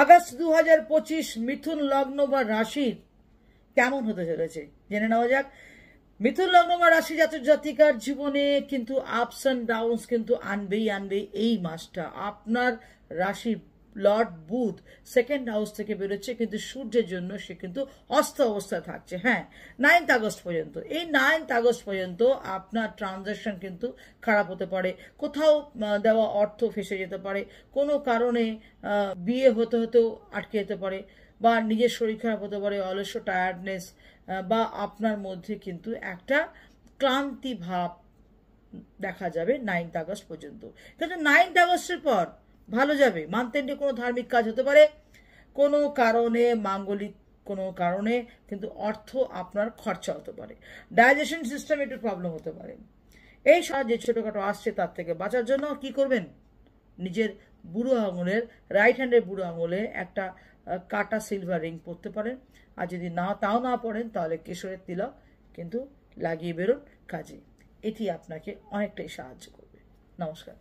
August 2025 মিথুন লগ্ন বা রাশির কেমন হতে চলেছে জেনে নেওয়া যাক। মিথুন লগ্ন বা রাশি জাতক জাতিকার জীবনে কিন্তু আপস অ্যান্ড ডাউনস কিন্তু আনবেই এই মাসটা। আপনার রাশি লর্ড বুধ সেকেন্ড হাউস থেকে বেরোচ্ছে, কিন্তু সূর্যের জন্য সে কিন্তু অস্ত অবস্থায় থাকছে। হ্যাঁ, 9th আগস্ট পর্যন্ত। এই 9th আগস্ট পর্যন্ত আপনার ট্রানজাকশন কিন্তু খারাপ হতে পারে, কোথাও দেওয়া অর্থ ফেসে যেতে পারে, কোনো কারণে বিয়ে হতেও আটকে যেতে পারে, বা নিজের শরীর খারাপ হতে পারে, অলস্য টায়ার্ডনেস, বা আপনার মধ্যে কিন্তু একটা ক্লান্তি ভাব দেখা যাবে 9th আগস্ট পর্যন্ত। কিন্তু 9th আগস্টের পর ভালো যাবে। মান্থ এন্ডে কোনো ধার্মিক কাজ হতে পারে, কোনো কারণে মাঙ্গলিক কোনো কারণে কিন্তু অর্থ আপনার খরচা হতে পারে, ডাইজেশন সিস্টেম একটু প্রবলেম হতে পারে। এই যে ছোটোখাটো আসছে তার থেকে বাঁচার জন্য কি করবেন, নিজের বুড়ো আঙুলের রাইট হ্যান্ডের বুড়ো আঙুলে একটা কাটা সিলভার রিং পরতে পারেন। আর যদি তাও না পড়েন তাহলে কেশরের তিলক কিন্তু লাগিয়ে বেরোন কাজে। এটি আপনাকে অনেকটাই সাহায্য করবে। নমস্কার।